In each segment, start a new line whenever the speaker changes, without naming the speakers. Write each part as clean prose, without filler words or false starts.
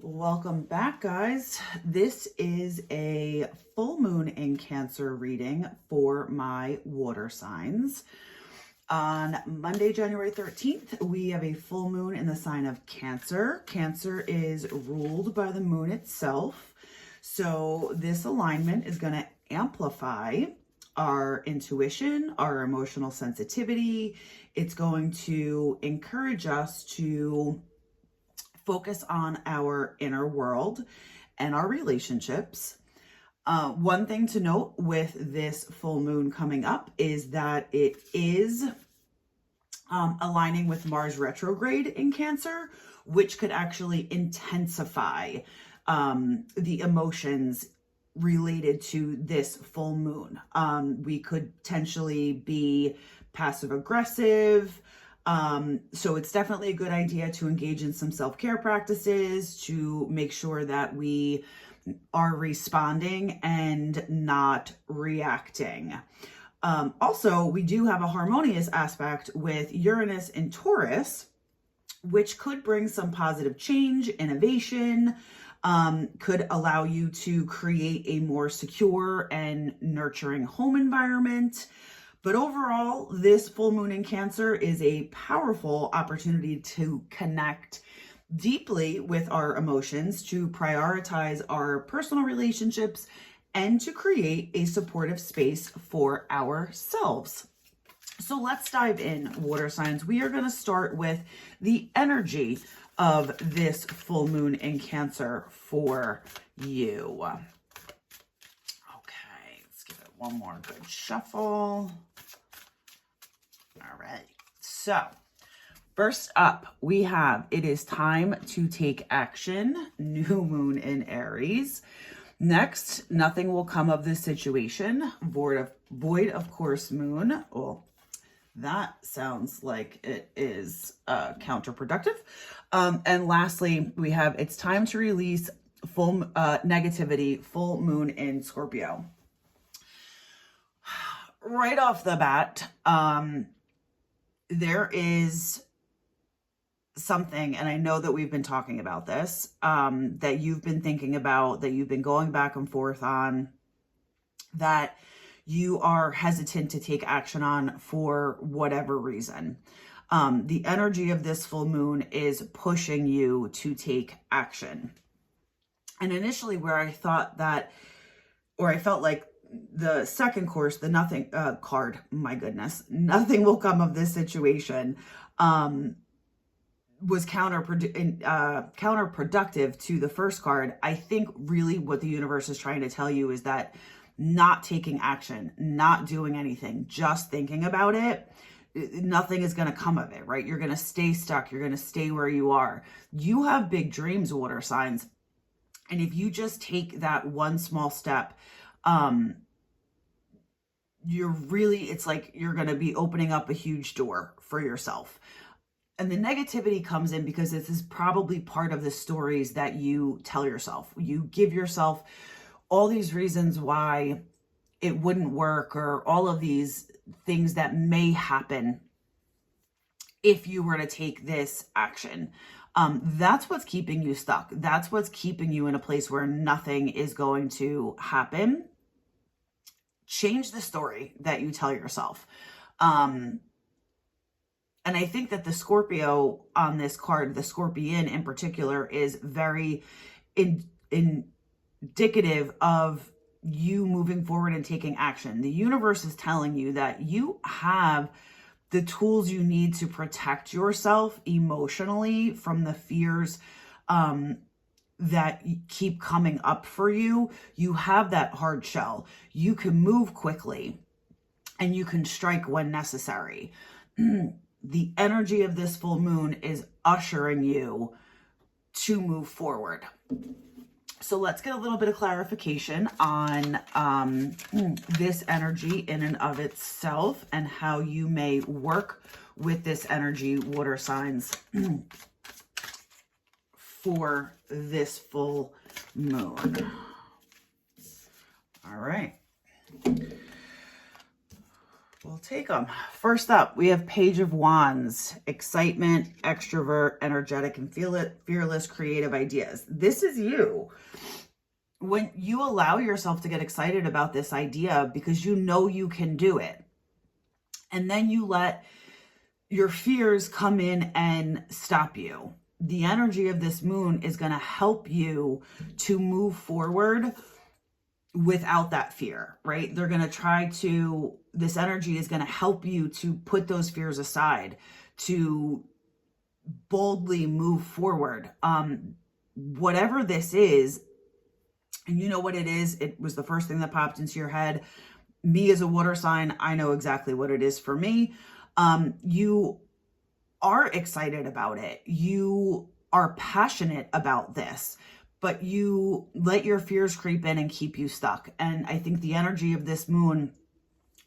Welcome back, guys. This is a full moon in Cancer reading for my water signs. On Monday, January 13th, we have a full moon in the sign of Cancer. Cancer is ruled by the moon itself. So this alignment is going to amplify our intuition, our emotional sensitivity. It's going to encourage us to focus on our inner world and our relationships. One thing to note with this full moon coming up is that it is aligning with Mars retrograde in Cancer, which could actually intensify the emotions related to this full moon. We could potentially be passive aggressive. So it's definitely a good idea to engage in some self-care practices to make sure that we are responding and not reacting. Also, we do have a harmonious aspect with Uranus and Taurus, which could bring some positive change, innovation, could allow you to create a more secure and nurturing home environment. But overall, this full moon in Cancer is a powerful opportunity to connect deeply with our emotions, to prioritize our personal relationships, and to create a supportive space for ourselves. So let's dive in, water signs. We are going to start with the energy of this full moon in Cancer for you. Okay, let's give it one more good shuffle. All right, so first up, we have it is time to take action, new moon in Aries. Next, nothing will come of this situation, void of course moon. Well, that sounds like it is counterproductive. And lastly, we have it's time to release full negativity, full moon in Scorpio. Right off the bat, there is something, and I know that we've been talking about this, that you've been thinking about, that you've been going back and forth on, that you are hesitant to take action on for whatever reason. The energy of this full moon is pushing you to take action. And initially where I thought that, or I felt like the second course, the nothing card, my goodness, nothing will come of this situation, was counterproductive to the first card. I think really what the universe is trying to tell you is that not taking action, not doing anything, just thinking about it, nothing is going to come of it, right? You're going to stay stuck. You're going to stay where you are. You have big dreams, water signs. And if you just take that one small step, it's like you're going to be opening up a huge door for yourself. And the negativity comes in because this is probably part of the stories that you tell yourself. You give yourself all these reasons why it wouldn't work, or all of these things that may happen if you were to take this action. That's what's keeping you stuck. That's what's keeping you in a place where nothing is going to happen. Change the story that you tell yourself. And I think that the Scorpio on this card, the Scorpion in particular, is very indicative of you moving forward and taking action. The universe is telling you that you have the tools you need to protect yourself emotionally from the fears that keep coming up for you. You have that hard shell. You can move quickly and you can strike when necessary. The energy of this full moon is ushering you to move forward. So let's get a little bit of clarification on this energy in and of itself and how you may work with this energy, water signs, for this full moon. All right. we'll take them. First up, we have Page of Wands, excitement, extrovert, energetic, and fearless, creative ideas. This is you. When you allow yourself to get excited about this idea because you know you can do it, and then you let your fears come in and stop you, the energy of this moon is going to help you to move forward without that fear, right? They're going to try to, this energy is going to help you to put those fears aside, to boldly move forward. Whatever this is, and you know what it is, it was the first thing that popped into your head. Me as a water sign, I know exactly what it is for me. You are excited about it. You are passionate about this, but you let your fears creep in and keep you stuck. And I think the energy of this moon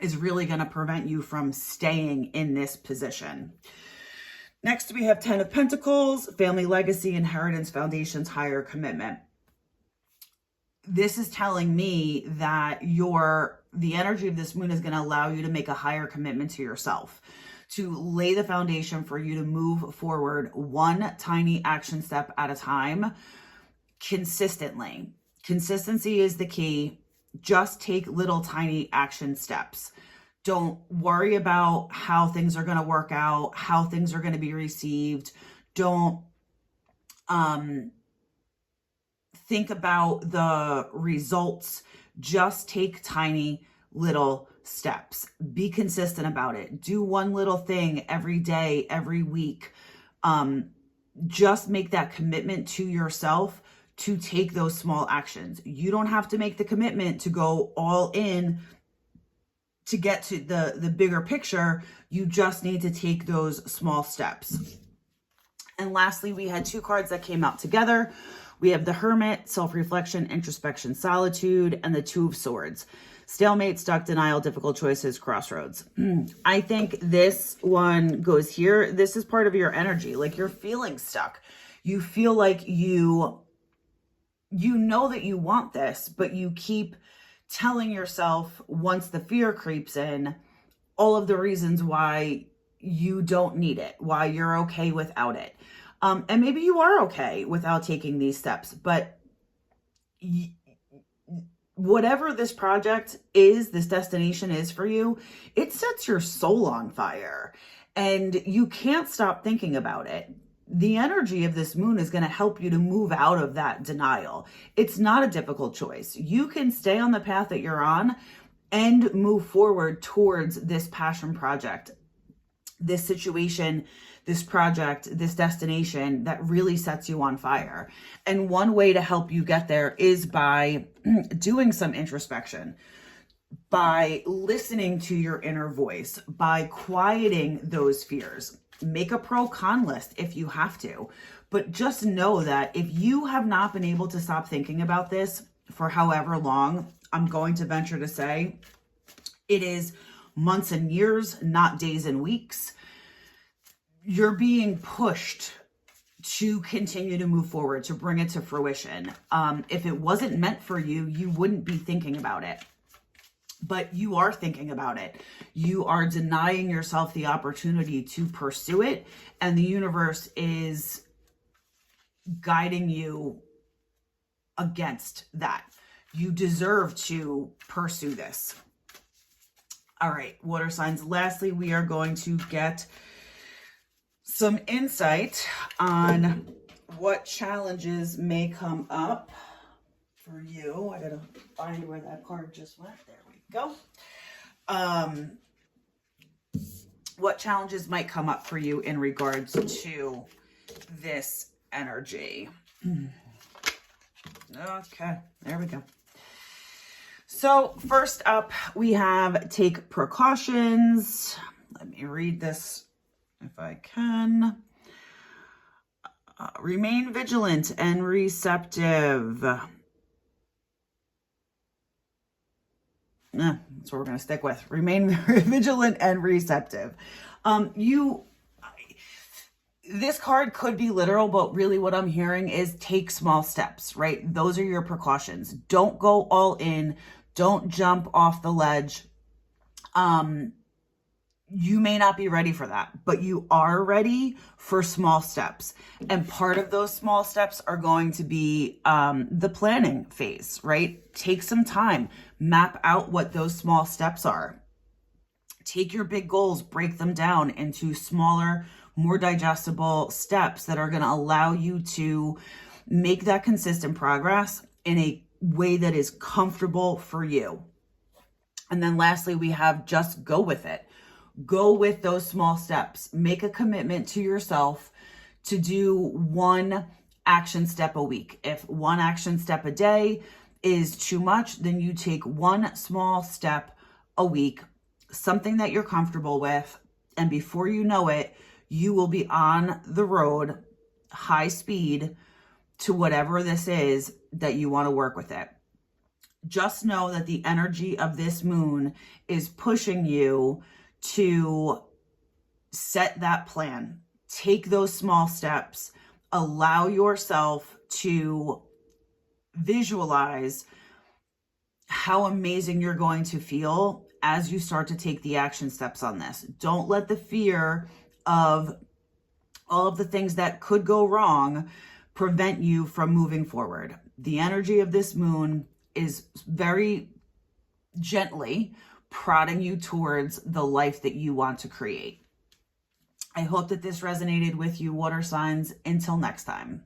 is really going to prevent you from staying in this position. Next, we have 10 of Pentacles, family legacy, inheritance, foundations, higher commitment. This is telling me that the energy of this moon is going to allow you to make a higher commitment to yourself, to lay the foundation for you to move forward one tiny action step at a time, consistently. Consistency is the key. Just take little tiny action steps. Don't worry about how things are going to work out, how things are going to be received. Don't think about the results. Just take tiny little steps. Be consistent about it. Do one little thing every day, every week. Just make that commitment to yourself to take those small actions. You don't have to make the commitment to go all in to get to the bigger picture. You just need to take those small steps. And lastly, we had two cards that came out together. We have the Hermit, self-reflection, introspection, solitude, and the Two of Swords. Stalemate, stuck, denial, difficult choices, crossroads. I think this one goes here. This is part of your energy. Like, you're feeling stuck. You feel like you know that you want this, but you keep telling yourself, once the fear creeps in, all of the reasons why you don't need it, why you're okay without it. And maybe you are okay without taking these steps, but whatever this project is, this destination is for you, it sets your soul on fire and you can't stop thinking about it. The energy of this moon is going to help you to move out of that denial. It's not a difficult choice. You can stay on the path that you're on and move forward towards this passion project, this situation, this project, this destination that really sets you on fire. And one way to help you get there is by doing some introspection, by listening to your inner voice, by quieting those fears. Make a pro-con list if you have to, but just know that if you have not been able to stop thinking about this for however long, I'm going to venture to say it is months and years, not days and weeks. You're being pushed to continue to move forward, to bring it to fruition. If it wasn't meant for you, you wouldn't be thinking about it. But you are thinking about it. You are denying yourself the opportunity to pursue it, and the universe is guiding you against that. You deserve to pursue this. All right, water signs. Lastly, we are going to get some insight on what challenges may come up for you. I gotta find where that card just went. There we go. What challenges might come up for you in regards to this energy? Okay, there we go. So first up, we have take precautions. Let me read this if I can. Remain vigilant and receptive. That's what we're going to stick with. Remain vigilant and receptive. This card could be literal, but really what I'm hearing is take small steps, right? Those are your precautions. Don't go all in. Don't jump off the ledge. you may not be ready for that, but you are ready for small steps. And part of those small steps are going to be the planning phase, right? Take some time, map out what those small steps are. Take your big goals, break them down into smaller, more digestible steps that are going to allow you to make that consistent progress in a way that is comfortable for you. And then lastly, we have just go with it. Go with those small steps. Make a commitment to yourself to do one action step a week. If one action step a day is too much, then you take one small step a week, something that you're comfortable with. And before you know it, you will be on the road, high speed, to whatever this is that you want to work with it. Just know that the energy of this moon is pushing you to set that plan. Take those small steps. Allow yourself to visualize how amazing you're going to feel as you start to take the action steps on this. Don't let the fear of all of the things that could go wrong prevent you from moving forward. The energy of this moon is very gently prodding you towards the life that you want to create. I hope that this resonated with you, water signs. Until next time.